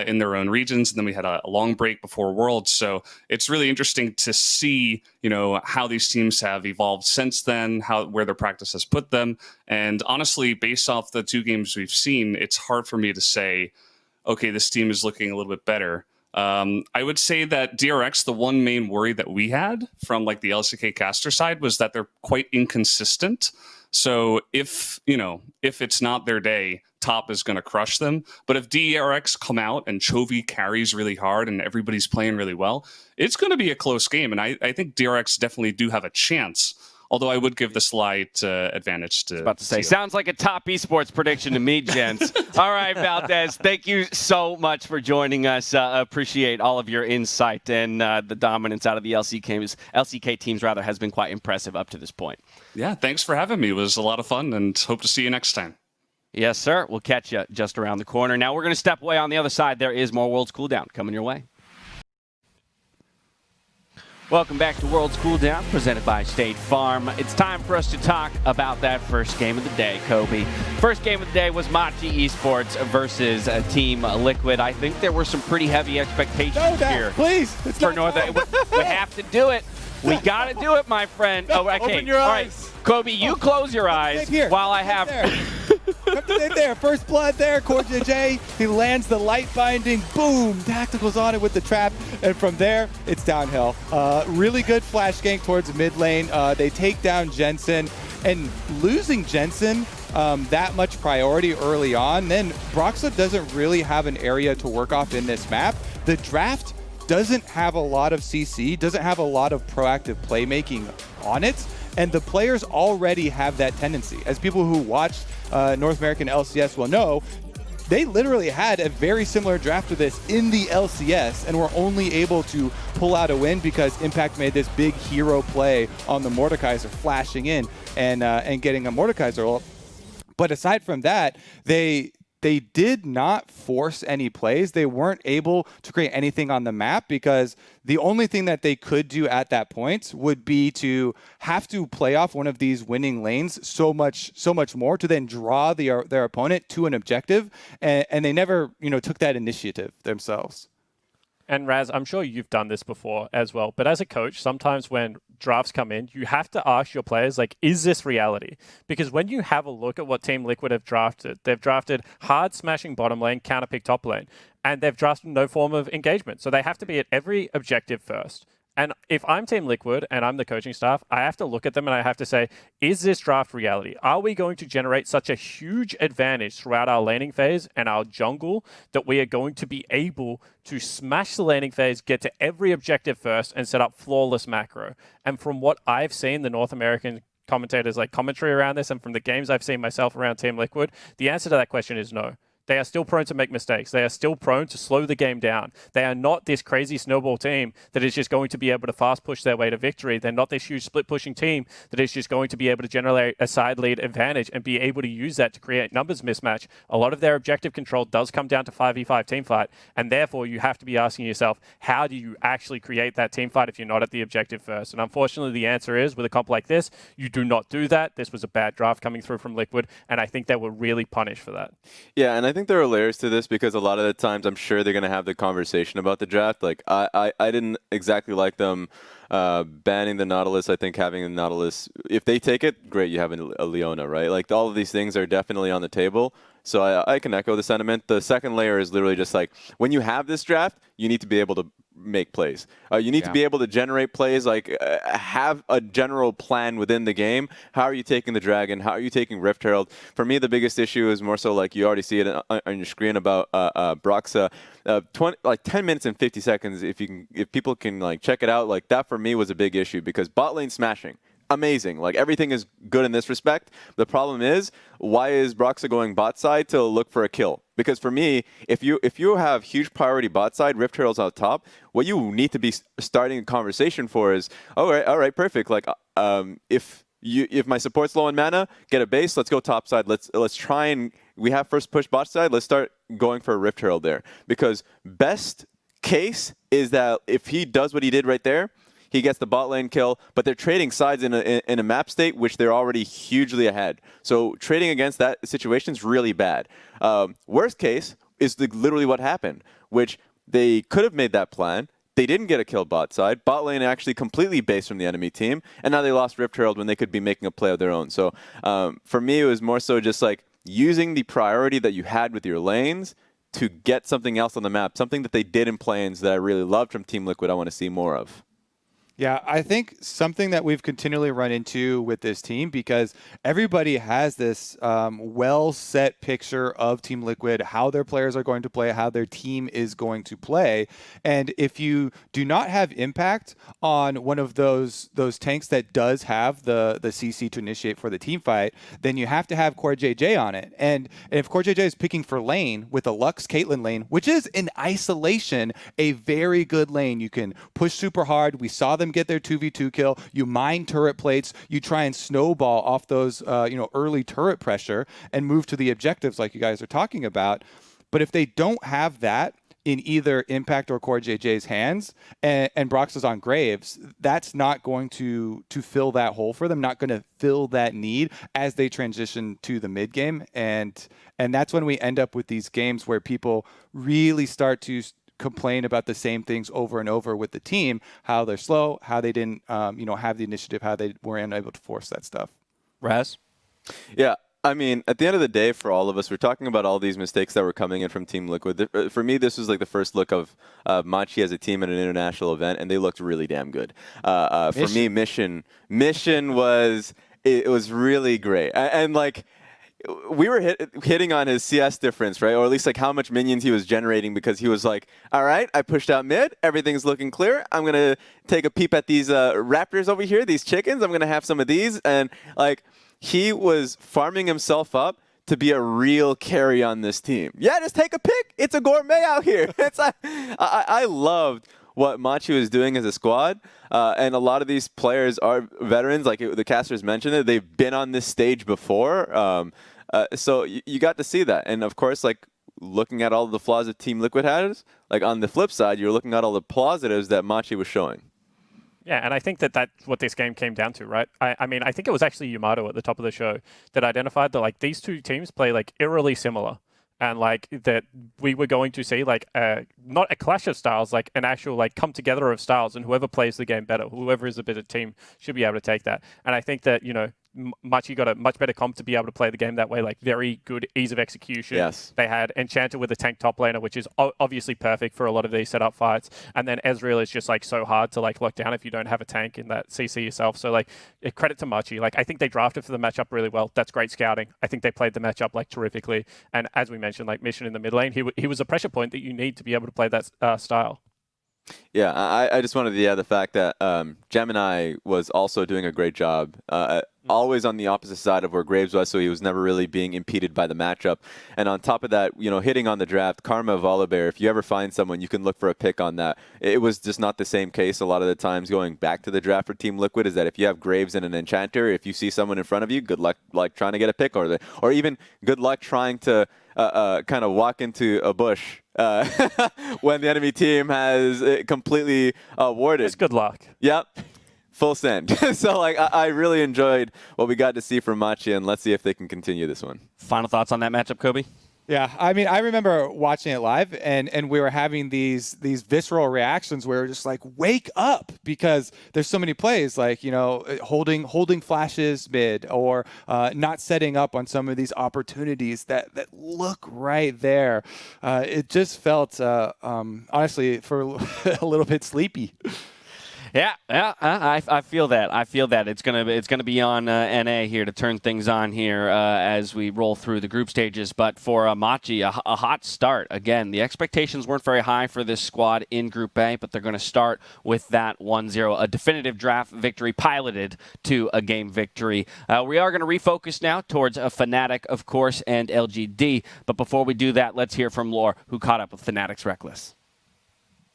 Speaker 5: in their own regions. And then we had a long break before Worlds. So it's really interesting to see, how these teams have evolved since then, where their practice has put them. And honestly, based off the 2 games we've seen, it's hard for me to say, okay, this team is looking a little bit better. I would say that DRX, the one main worry that we had from like the LCK caster side was that they're quite inconsistent. So if it's not their day, Top is going to crush them. But if DRX come out and Chovy carries really hard and everybody's playing really well, it's going to be a close game. And I think DRX definitely do have a chance. Although I would give the slight advantage to... I was about to say,
Speaker 1: sounds like a Top esports prediction to me, gents. All right, Valdez, thank you so much for joining us. Appreciate all of your insight, and the dominance out of the LCK teams has been quite impressive up to this point.
Speaker 5: Yeah, thanks for having me. It was a lot of fun, and hope to see you next time.
Speaker 1: Yes, sir. We'll catch you just around the corner. Now we're going to step away. On the other side, there is more Worlds Cooldown coming your way. Welcome back to Worlds Cooldown, presented by State Farm. It's time for us to talk about that first game of the day, Kobe. First game of the day was Machi Esports versus Team Liquid. I think there were some pretty heavy expectations here.
Speaker 2: Please,
Speaker 1: for Northern. We have to do it. We got to do it, my friend. Oh, okay.
Speaker 2: Open your eyes.
Speaker 1: All right. Kobe, you close your eyes
Speaker 2: Here.
Speaker 1: while I have.
Speaker 2: Up to date there. First blood there. CoreJJ, he lands the light binding. Boom. Tactical's on it with the trap. And from there, it's downhill. Really good flash gank towards mid lane. They take down Jensen. And losing Jensen that much priority early on, then Broxah doesn't really have an area to work off in this map. The draft doesn't have a lot of CC, doesn't have a lot of proactive playmaking on it. And the players already have that tendency. As people who watched North American LCS will know, they literally had a very similar draft to this in the LCS and were only able to pull out a win because Impact made this big hero play on the Mordekaiser, flashing in and getting a Mordekaiser ult. But aside from that, they did not force any plays. They weren't able to create anything on the map because the only thing that they could do at that point would be to have to play off one of these winning lanes so much more to then draw their opponent to an objective, and they never took that initiative themselves.
Speaker 3: And Raz, I'm sure you've done this before as well, but as a coach, sometimes when drafts come in, you have to ask your players, like, is this reality? Because when you have a look at what Team Liquid have drafted, they've drafted hard smashing bottom lane, counter pick top lane, and they've drafted no form of engagement. So they have to be at every objective first. And if I'm Team Liquid and I'm the coaching staff, I have to look at them and I have to say, is this draft reality? Are we going to generate such a huge advantage throughout our laning phase and our jungle that we are going to be able to smash the laning phase, get to every objective first, and set up flawless macro? And from what I've seen, the North American commentators like commentary around this, and from the games I've seen myself around Team Liquid, the answer to that question is no. They are still prone to make mistakes. They are still prone to slow the game down. They are not this crazy snowball team that is just going to be able to fast push their way to victory. They're not this huge split pushing team that is just going to be able to generate a side lead advantage and be able to use that to create numbers mismatch. A lot of their objective control does come down to 5v5 team fight, and therefore you have to be asking yourself, how do you actually create that team fight if you're not at the objective first? And unfortunately, the answer is, with a comp like this, you do not do that. This was a bad draft coming through from Liquid, and I think they were really punished for that.
Speaker 4: Yeah, and I think there are layers to this because a lot of the times I'm sure they're going to have the conversation about the draft. Like, I didn't exactly like them banning the Nautilus. I think having the Nautilus, if they take it, great, you have a Leona, right? Like, all of these things are definitely on the table. So I can echo the sentiment. The second layer is literally just like, when you have this draft, you need to be able to make plays. You need to be able to generate plays, like have a general plan within the game. How are you taking the Dragon? How are you taking Rift Herald? For me, the biggest issue is more so like you already see it on your screen about Broxah. 10 minutes and 50 seconds, if people can like check it out, like that for me was a big issue because bot lane smashing. Amazing. Like, everything is good in this respect. The problem is, why is Broxah going bot side to look for a kill? Because for me, if you have huge priority bot side, Rift Herald's out top, what you need to be starting a conversation for is, all right, perfect. Like, if my support's low on mana, get a base, let's go top side. Let's try and, we have first push bot side, let's start going for a Rift Herald there. Because best case is that if he does what he did right there, he gets the bot lane kill, but they're trading sides in a map state which they're already hugely ahead. So trading against that situation is really bad. Worst case is literally what happened, which they could have made that plan. They didn't get a kill bot side. Bot lane actually completely based from the enemy team, and now they lost Rift Herald when they could be making a play of their own. So for me, it was more so just like using the priority that you had with your lanes to get something else on the map, something that they did in play-ins that I really loved from Team Liquid I want to see more of.
Speaker 2: Yeah, I think something that we've continually run into with this team, because everybody has this well-set picture of Team Liquid, how their players are going to play, how their team is going to play. And if you do not have impact on one of those tanks that does have the CC to initiate for the team fight, then you have to have CoreJJ on it. And if CoreJJ is picking for lane with a Lux Caitlyn lane, which is in isolation a very good lane, you can push super hard. We saw them get their 2v2 kill. You mine turret plates. You try and snowball off those early turret pressure and move to the objectives like you guys are talking about. But if they don't have that in either Impact or CoreJJ's hands, and Brox is on Graves, that's not going to fill that hole for them, not going to fill that need as they transition to the mid game. And that's when we end up with these games where people really start to complain about the same things over and over with the team, how they're slow, how they didn't have the initiative, how they were unable to force that stuff.
Speaker 1: Raz?
Speaker 4: Yeah. I mean, at the end of the day, for all of us, we're talking about all these mistakes that were coming in from Team Liquid. For me, this was like the first look of Machi as a team at an international event, and they looked really damn good. For me, Mission was it was really great, and like we were hitting on his CS difference, right? Or at least like how much minions he was generating, because he was like, all right, I pushed out mid, everything's looking clear. I'm going to take a peep at these raptors over here, these chickens. I'm going to have some of these. And like he was farming himself up to be a real carry on this team. Yeah, just take a pick. It's a gourmet out here. I loved what Machi was doing as a squad. And a lot of these players are veterans, like the casters mentioned it. They've been on this stage before. So you got to see that. And of course, like looking at all the flaws that Team Liquid has, like on the flip side, you're looking at all the positives that Machi was showing.
Speaker 3: Yeah, and I think that that's what this game came down to, right? I mean, I think it was actually Yamato at the top of the show that identified that like these two teams play like eerily similar. And like that we were going to see like not a clash of styles, like an actual like come together of styles, and whoever plays the game better, whoever is a better team should be able to take that. And I think that, you know, Machi got a much better comp to be able to play the game that way, like very good ease of execution.
Speaker 4: Yes.
Speaker 3: They had Enchanter with a tank top laner, which is obviously perfect for a lot of these setup fights. And then Ezreal is just like so hard to like lock down if you don't have a tank in that CC yourself. So like credit to Machi. Like I think they drafted for the matchup really well. That's great scouting. I think they played the matchup like terrifically. And as we mentioned, like Mission in the mid lane, he was a pressure point that you need to be able to play that style.
Speaker 4: Yeah, I just wanted to add the fact that Gemini was also doing a great job, always on the opposite side of where Graves was, so he was never really being impeded by the matchup. And on top of that, you know, hitting on the draft, Karma Volibear, if you ever find someone, you can look for a pick on that. It was just not the same case a lot of the times going back to the draft for Team Liquid, is that if you have Graves and an Enchanter, if you see someone in front of you, good luck like trying to get a pick, or even good luck trying to kind of walk into a bush when the enemy team has it completely warded.
Speaker 3: It's good luck.
Speaker 4: Yep. Full send. So like I really enjoyed what we got to see from Machi, and let's see if they can continue this one.
Speaker 1: Final thoughts on that matchup, Kobe?
Speaker 2: Yeah, I mean, I remember watching it live, and we were having these visceral reactions where we're just like, wake up, because there's so many plays, like, you know, holding flashes mid, or not setting up on some of these opportunities that look right there. It just felt, honestly, for a little bit sleepy.
Speaker 1: Yeah, I feel that. I feel that it's gonna be on NA here to turn things on here as we roll through the group stages. But for Machi, a hot start. Again, the expectations weren't very high for this squad in Group A, but they're going to start with that 1-0, a definitive draft victory piloted to a game victory. We are going to refocus now towards Fnatic, of course, and LGD. But before we do that, let's hear from Lore, who caught up with Fnatic's Reckless.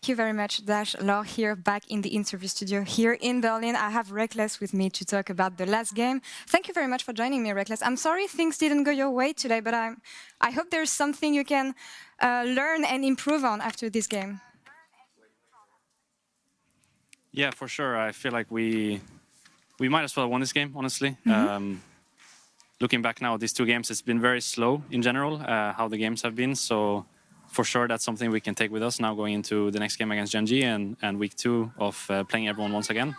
Speaker 6: Thank you very much, Dash. Laure here, back in the interview studio here in Berlin. I have Reckless with me to talk about the last game. Thank you very much for joining me, Reckless. I'm sorry things didn't go your way today, but I hope there's something you can learn and improve on after this game.
Speaker 7: Yeah, for sure. I feel like we might as well have won this game, honestly. Looking back now at these two games, it's been very slow in general, how the games have been. So for sure, that's something we can take with us now going into the next game against Gen.G and week 2 of playing everyone once again.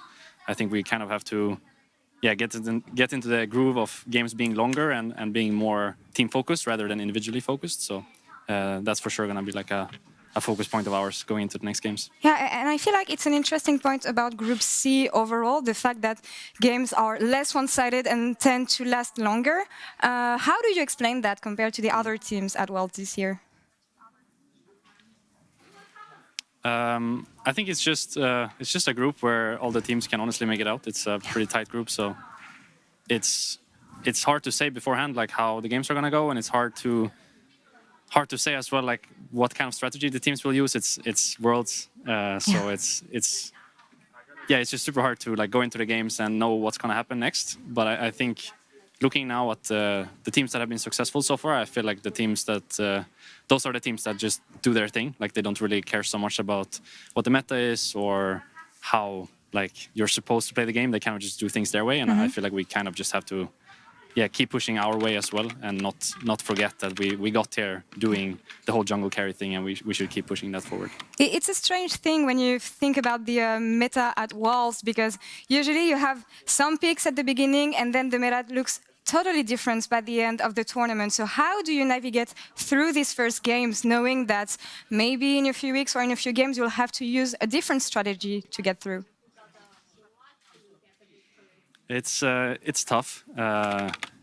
Speaker 7: I think we kind of have to get into the groove of games being longer and being more team-focused rather than individually focused. So that's for sure going to be like a focus point of ours going into the next games.
Speaker 6: Yeah, and I feel like it's an interesting point about Group C overall, the fact that games are less one-sided and tend to last longer. How do you explain that compared to the other teams at Worlds this year?
Speaker 7: I think it's just a group where all the teams can honestly make it out. It's a pretty tight group, so it's hard to say beforehand like how the games are gonna go, and it's hard to say as well like what kind of strategy the teams will use. It's Worlds, so it's just super hard to like go into the games and know what's gonna happen next. But I think looking now at the teams that have been successful so far, I feel like the teams that those are the teams that just do their thing. Like they don't really care so much about what the meta is or how like you're supposed to play the game. They kind of just do things their way, and I feel like we kind of just have to yeah, keep pushing our way as well, and not forget that we got here doing the whole jungle carry thing, and we should keep pushing that forward.
Speaker 6: It's a strange thing when you think about the meta at Worlds, because usually you have some picks at the beginning and then the meta looks totally different by the end of the tournament. So how do you navigate through these first games, knowing that maybe in a few weeks or in a few games you'll have to use a different strategy to get through?
Speaker 7: It's tough.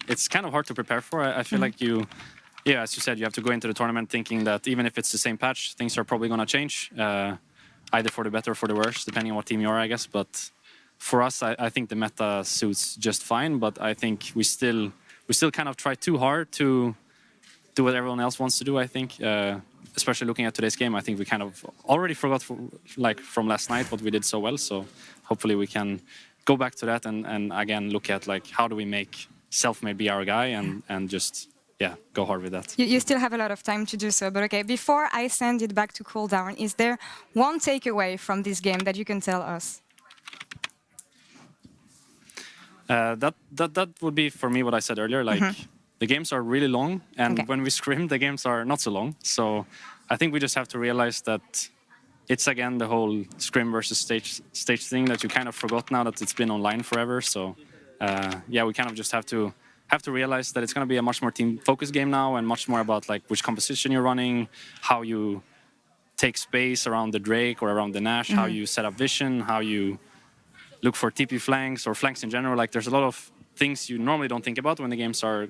Speaker 7: It's kind of hard to prepare for. I feel like yeah, as you said, you have to go into the tournament thinking that even if it's the same patch, things are probably going to change, either for the better or for the worse, depending on what team you are, I guess. But for us, I think the meta suits just fine. But I think we still kind of try too hard to do what everyone else wants to do. I think, especially looking at today's game, I think we kind of already forgot from last night what we did so well. So hopefully we can go back to that and again look at like how do we make self-made be our guy and just go hard with that.
Speaker 6: You still have a lot of time to do so, but okay, before I send it back to Cooldown, is there one takeaway from this game that you can tell us?
Speaker 7: That would be for me what I said earlier, like the games are really long, and when we scrim the games are not so long. So I think we just have to realize that it's again the whole scrim versus stage thing that you kind of forgot now that it's been online forever. So yeah, we kind of just have to realize that it's going to be a much more team-focused game now, and much more about like which composition you're running, how you take space around the Drake or around the Nash, how you set up vision, how you look for TP flanks or flanks in general. Like there's a lot of things you normally don't think about when the games are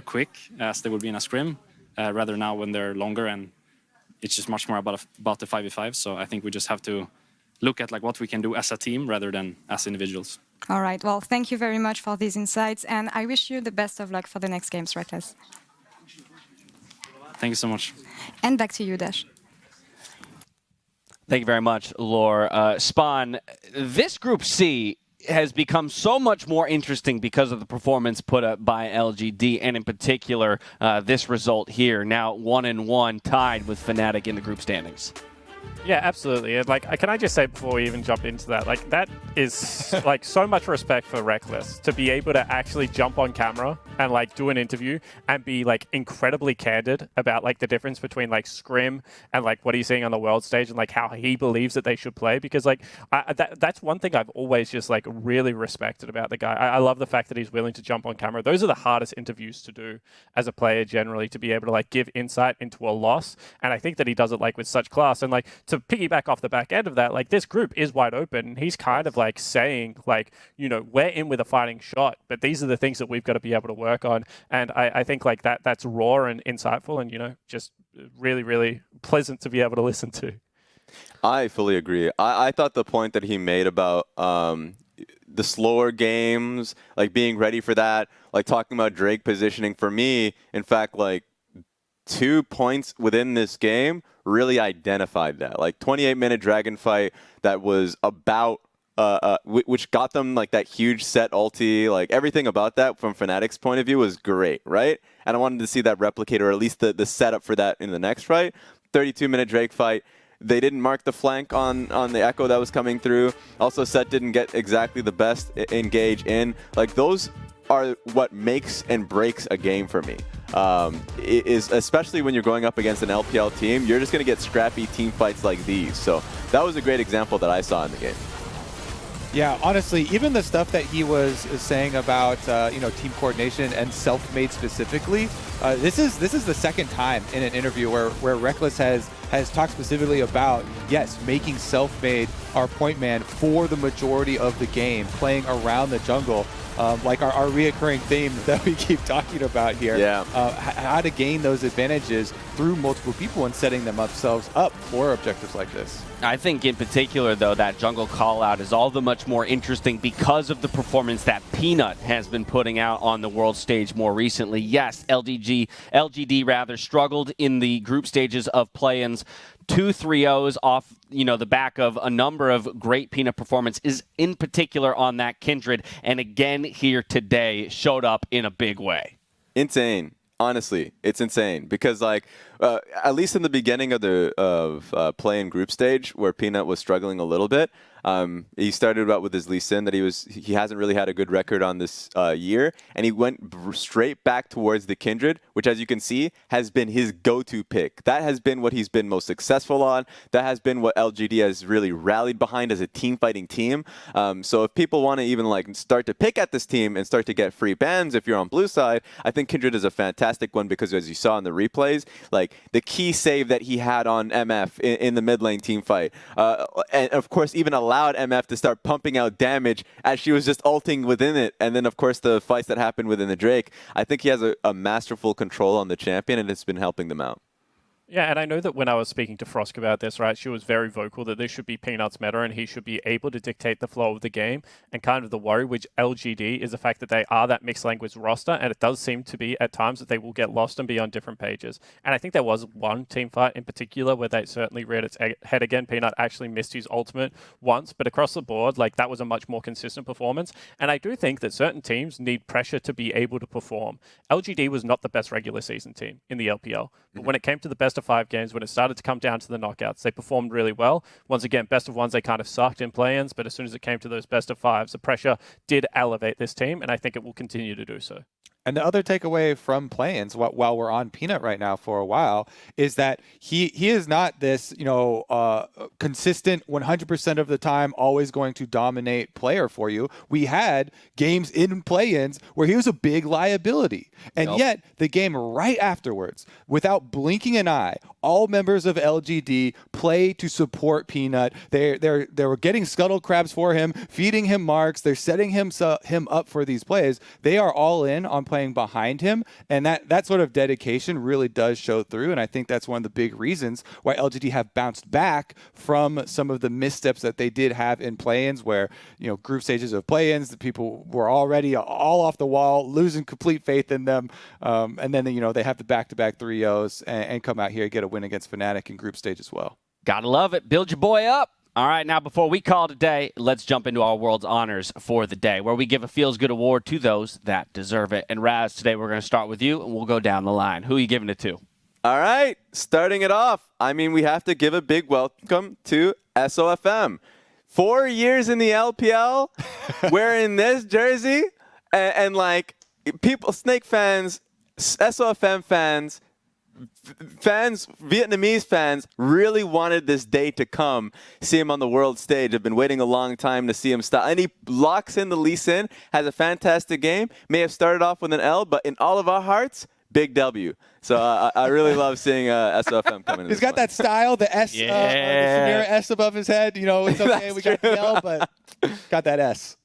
Speaker 7: quick, as they would be in a scrim, rather now when they're longer and it's just much more about the 5v5. So I think we just have to look at like what we can do as a team rather than as individuals.
Speaker 6: All right. Well, thank you very much for these insights, and I wish you the best of luck for the next games, Reckless.
Speaker 7: Thank you so much.
Speaker 6: And back to you, Dash.
Speaker 1: Thank you very much, Laure. Spawn, this Group C has become so much more interesting because of the performance put up by LGD, and in particular, this result here, now 1-1, tied with Fnatic in the group standings.
Speaker 3: Yeah, absolutely. And like, can I just say before we even jump into that, like that is like so much respect for Reckless to be able to actually jump on camera and like do an interview and be like incredibly candid about like the difference between like scrim and like what he's seeing on the world stage and like how he believes that they should play. Because like that's one thing I've always just like really respected about the guy. I love the fact that he's willing to jump on camera. Those are the hardest interviews to do as a player generally, to be able to like give insight into a loss. And I think that he does it like with such class. And like to piggyback off the back end of that, like this group is wide open. He's kind of like saying like, you know, we're in with a fighting shot, but these are the things that we've got to be able to work on. And I think like that's raw and insightful and, you know, just really, really pleasant to be able to listen to.
Speaker 4: I fully agree. I thought the point that he made about the slower games, like being ready for that, like talking about Drake positioning, for me, in fact, like 2 points within this game really identified that. Like 28-minute dragon fight that was about which got them like that huge set ulti, like everything about that from Fnatic's point of view was great, right? And I wanted to see that replicate, or at least the setup for that in the next fight. 32-minute Drake fight. They didn't mark the flank on the echo that was coming through. Also, Set didn't get exactly the best engage in. Like those are what makes and breaks a game for me. It is, especially when you're going up against an LPL team, you're just going to get scrappy team fights like these. So that was a great example that I saw in the game.
Speaker 2: Yeah, honestly, even the stuff that he was saying about you know, team coordination and self-made specifically, this is the second time in an interview where Reckless has talked specifically about, yes, making self-made our point man for the majority of the game, playing around the jungle. Like our reoccurring theme that we keep talking about here.
Speaker 4: Yeah.
Speaker 2: How to gain those advantages through multiple people and setting themselves up for objectives like this.
Speaker 1: I think in particular, though, that jungle call-out is all the much more interesting because of the performance that Peanut has been putting out on the world stage more recently. Yes, LGD rather struggled in the group stages of play-ins. 2 3-0s off, you know, the back of a number of great Peanut performances, in particular on that Kindred, and again here today showed up in a big way.
Speaker 4: Insane. Honestly, it's insane because, like, at least in the beginning of the play in group stage where Peanut was struggling a little bit, He started out with his Lee Sin that he hasn't really had a good record on this year, and he went straight back towards the Kindred, which, as you can see, has been his go-to pick. That has been what he's been most successful on. That has been what LGD has really rallied behind as a team-fighting team. So if people want to even like start to pick at this team and start to get free bans if you're on blue side, I think Kindred is a fantastic one because, as you saw in the replays, like the key save that he had on MF in the mid lane team fight, and of course even allowed MF to start pumping out damage as she was just ulting within it, and then of course the fights that happened within the Drake. I think he has a masterful control on the champion, and it's been helping them out.
Speaker 3: Yeah, and I know that when I was speaking to Frosk about this, right, she was very vocal that this should be Peanut's meta and he should be able to dictate the flow of the game. And kind of the worry with LGD is the fact that they are that mixed language roster, and it does seem to be at times that they will get lost and be on different pages. And I think there was one team fight in particular where they certainly reared its head again. Peanut actually missed his ultimate once, but across the board, like that was a much more consistent performance. And I do think that certain teams need pressure to be able to perform. LGD was not the best regular season team in the LPL, but when it came to the best of 5 games, when it started to come down to the knockouts, they performed really well. Once again, best of 1s, they kind of sucked in play-ins, but as soon as it came to those best of 5s, the pressure did elevate this team, and I think it will continue to do so.
Speaker 2: And the other takeaway from play-ins, while we're on Peanut right now for a while, is that he is not this, consistent 100% of the time, always going to dominate player for you. We had games in play-ins where he was a big liability. And yet, the game right afterwards, without blinking an eye, all members of LGD play to support Peanut. They were getting scuttle crabs for him, feeding him marks. They're setting him up for these plays. They are all in on playing behind him, and that sort of dedication really does show through, and I think that's one of the big reasons why LGD have bounced back from some of the missteps that they did have in play-ins, where group stages of play-ins, the people were already all off the wall, losing complete faith in them, and then they have the back-to-back 3-0s and come out here and get a win against Fnatic in group stage as well.
Speaker 1: Gotta love it. Build your boy up. All right, now before we call today, let's jump into our World's Honors for the day, where we give a Feels Good award to those that deserve it. And Raz, today we're going to start with you, and we'll go down the line. Who are you giving it to?
Speaker 4: All right, starting it off, we have to give a big welcome to SOFM. 4 years in the LPL, wearing this jersey, and like people, Snake fans, SOFM fans, Vietnamese fans really wanted this day to come, see him on the world stage. Have been waiting a long time to see him start. And he locks in the Lee Sin, has a fantastic game. May have started off with an L, but in all of our hearts, big W. So I really love seeing SOFM coming in.
Speaker 2: He's got that style, the S, the Samira S above his head. It's okay, we got the L, but got that S.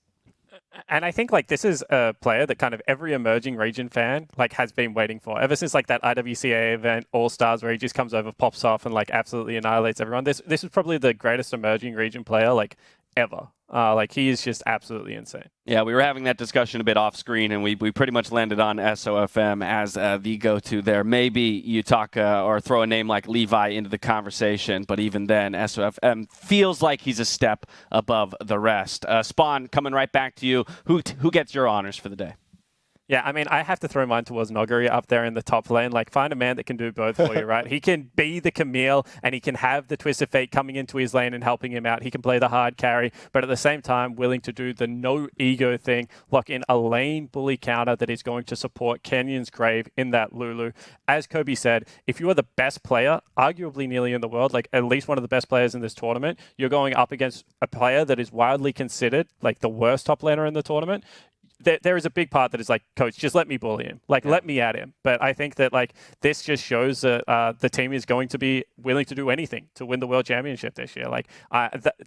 Speaker 3: And I think this is a player that kind of every emerging region fan has been waiting for ever since that IWCA event All Stars, where he just comes over, pops off, and absolutely annihilates everyone. This is probably the greatest emerging region player ever. He is just absolutely insane.
Speaker 1: Yeah, we were having that discussion a bit off screen, and we pretty much landed on SOFM as the go-to there. Maybe you talk or throw a name like Levi into the conversation, but even then, SOFM feels like he's a step above the rest. Spawn, coming right back to you. Who gets your honors for the day?
Speaker 3: Yeah, I have to throw mine towards Noguri up there in the top lane. Find a man that can do both for you, right? He can be the Camille, and he can have the Twist of Fate coming into his lane and helping him out. He can play the hard carry, but at the same time, willing to do the no-ego thing, lock in a lane bully counter that is going to support Kenyon's Grave in that Lulu. As Kobe said, if you are the best player, arguably nearly in the world, at least one of the best players in this tournament, you're going up against a player that is widely considered the worst top laner in the tournament. There is a big part that is coach, just let me bully him. Let me at him. But I think that this just shows that the team is going to be willing to do anything to win the World Championship this year.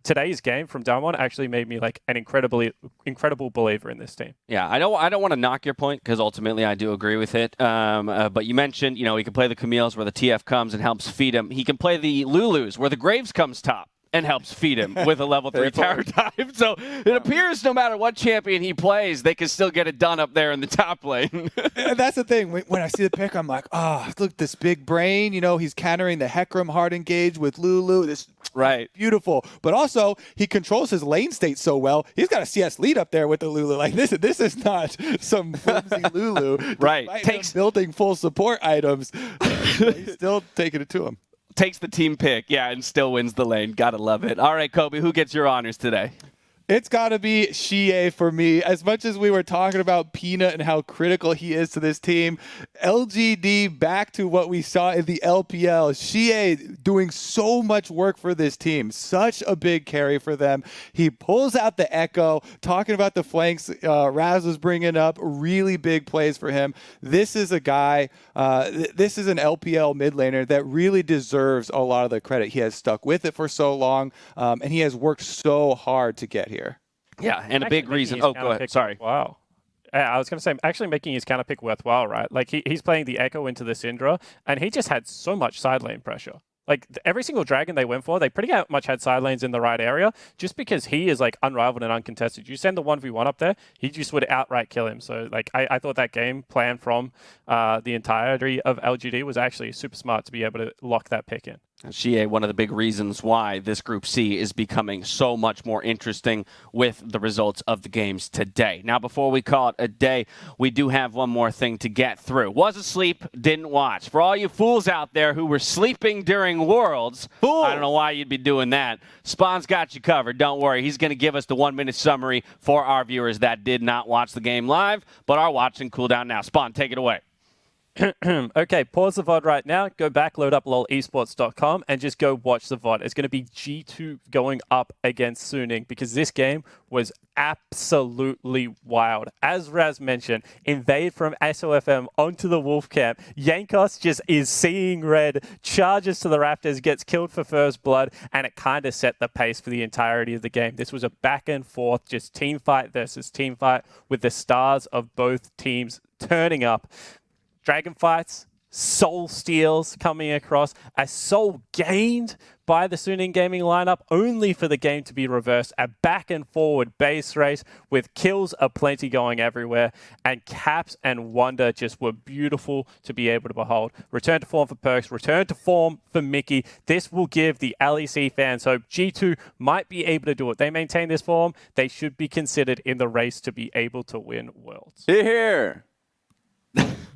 Speaker 3: Today's game from Damwon actually made me an incredible believer in this team.
Speaker 1: Yeah, I don't want to knock your point, because ultimately I do agree with it. But you mentioned, he can play the Camille's where the TF comes and helps feed him. He can play the Lulus where the Graves comes top and helps feed him with a level 3 tower dive. So it appears no matter what champion he plays, they can still get it done up there in the top lane.
Speaker 2: And that's the thing. When I see the pick, I'm like, look, this big brain. He's countering the Hecarim hard engage with Lulu. This
Speaker 1: right,
Speaker 2: beautiful. But also, he controls his lane state so well. He's got a CS lead up there with the Lulu. This is not some flimsy Lulu.
Speaker 1: Right,
Speaker 2: Takes building full support items. He's still taking it to him.
Speaker 1: Takes the team pick, yeah, and still wins the lane. Gotta love it. All right, Kobe, who gets your honors today?
Speaker 2: It's got to be Xie for me. As much as we were talking about Peanut and how critical he is to this team, LGD back to what we saw in the LPL. Xie doing so much work for this team. Such a big carry for them. He pulls out the Echo, talking about the flanks Raz was bringing up. Really big plays for him. This is a guy, this is an LPL mid laner that really deserves a lot of the credit. He has stuck with it for so long, and he has worked so hard to get here.
Speaker 1: Yeah, and a big reason. Oh, go ahead. Sorry.
Speaker 3: Wow. I was going to say, actually making his counter pick worthwhile, right? Like, he's playing the Echo into the Syndra, and he just had so much side lane pressure. Like, every single dragon they went for, they pretty much had side lanes in the right area, just because he is, like, unrivaled and uncontested. You send the 1v1 up there, he just would outright kill him. So, like, I thought that game plan from the entirety of LGD was actually super smart to be able to lock that pick in.
Speaker 1: Xie, one of the big reasons why this Group C is becoming so much more interesting with the results of the games today. Now, before we call it a day, we do have one more thing to get through. Was asleep, didn't watch. For all you fools out there who were sleeping during Worlds, I don't know why you'd be doing that. Spawn's got you covered. Don't worry. He's going to give us the 1-minute summary for our viewers that did not watch the game live, but are watching Cooldown now. Spawn, take it away.
Speaker 3: Okay, pause the VOD right now, go back, load up lolesports.com, and just go watch the VOD. It's going to be G2 going up against Suning, because this game was absolutely wild. As Raz mentioned, invade from SOFM onto the Wolf camp. Yankos just is seeing red, charges to the Raptors, gets killed for first blood, and it kind of set the pace for the entirety of the game. This was a back and forth, just team fight versus team fight, with the stars of both teams turning up. Dragon fights, soul steals coming across, a soul gained by the Suning Gaming lineup, only for the game to be reversed. A back and forward base race with kills aplenty going everywhere, and Caps and Wonder just were beautiful to be able to behold. Return to form for Perks, return to form for Mickey. This will give the LEC fans hope. G2 might be able to do it. They maintain this form, they should be considered in the race to be able to win Worlds.
Speaker 4: Here.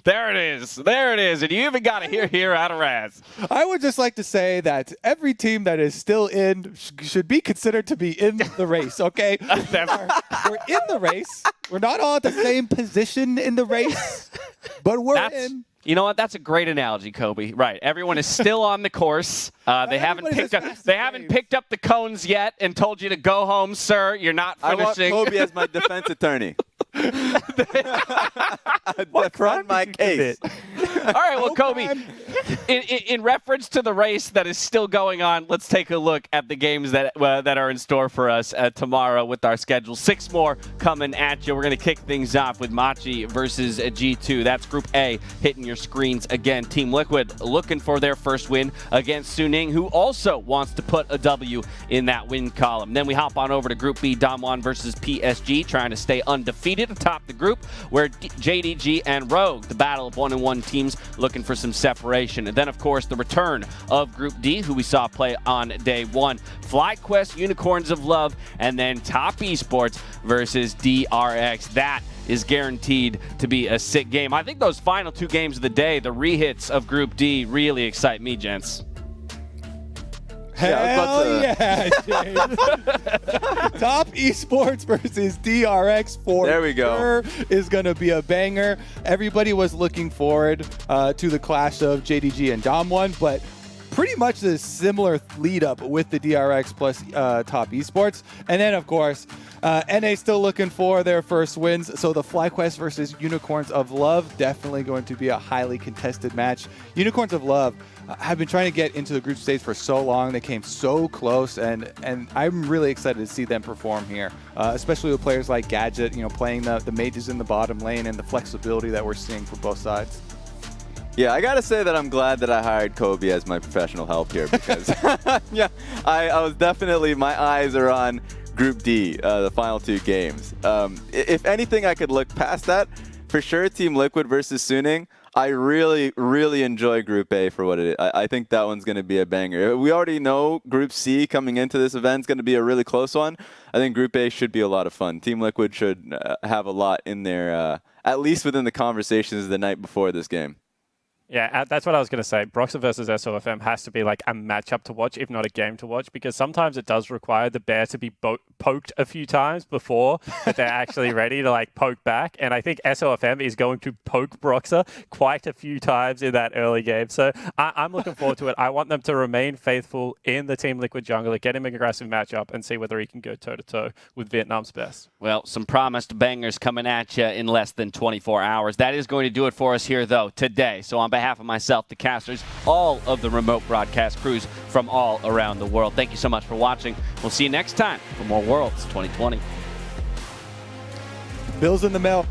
Speaker 1: There it is. There it is. And you even got to hear out of Raz.
Speaker 2: I would just like to say that every team that is still in should be considered to be in the race, okay? We're in the race. We're not all at the same position in the race, but we're in.
Speaker 1: You know what? That's a great analogy, Kobe. Right. Everyone is still on the course. They haven't picked up the cones yet and told you to go home, sir. You're not finishing.
Speaker 4: I want Kobe as my defense attorney.
Speaker 1: What
Speaker 4: crime? My case.
Speaker 1: All right, well, Kobe, in reference to the race that is still going on, let's take a look at the games that are in store for us tomorrow with our schedule. 6 more coming at you. We're going to kick things off with Machi versus G2. That's Group A hitting your screens again. Team Liquid looking for their first win against Suning, who also wants to put a W in that win column. Then we hop on over to Group B, Damwon versus PSG, trying to stay undefeated atop the group, where JDG and Rogue, the battle of 1-1 teams, looking for some separation. And then, of course, the return of Group D, who we saw play on day 1. FlyQuest, Unicorns of Love, and then Top Esports versus DRX. That is guaranteed to be a sick game. I think those final 2 games of the day, the rehits of Group D, really excite me, gents.
Speaker 2: Hell yeah, James. Top Esports versus DRX for
Speaker 4: there we go.
Speaker 2: Sure is going to be a banger. Everybody was looking forward to the clash of JDG and Damwon, but pretty much the similar lead up with the DRX plus Top Esports. And then, of course, NA still looking for their first wins. So the FlyQuest versus Unicorns of Love, definitely going to be a highly contested match. Unicorns of Love have been trying to get into the group stage for so long. They came so close, and I'm really excited to see them perform here, especially with players like Gadget, playing the mages in the bottom lane, and the flexibility that we're seeing for both sides.
Speaker 4: Yeah, I gotta say that I'm glad that I hired Kobe as my professional help here, because yeah, I was definitely, my eyes are on Group D, the final 2 games. If anything, I could look past that. For sure, Team Liquid versus Suning. I really, really enjoy Group A for what it is. I think that one's going to be a banger. We already know Group C coming into this event is going to be a really close one. I think Group A should be a lot of fun. Team Liquid should have a lot in there, at least within the conversations the night before this game.
Speaker 3: Yeah, that's what I was going to say. Broxah versus SOFM has to be like a matchup to watch, if not a game to watch, because sometimes it does require the bear to be poked a few times before that they're actually ready to like poke back. And I think SOFM is going to poke Broxah quite a few times in that early game. So I'm looking forward to it. I want them to remain faithful in the Team Liquid jungler, get him an aggressive matchup, and see whether he can go toe-to-toe with Vietnam's best.
Speaker 1: Well, some promised bangers coming at you in less than 24 hours. That is going to do it for us here, though, today. So on behalf of myself, the casters, all of the remote broadcast crews from all around the world, thank you so much for watching. We'll see you next time for more Worlds 2020.
Speaker 2: Bill's in the mail.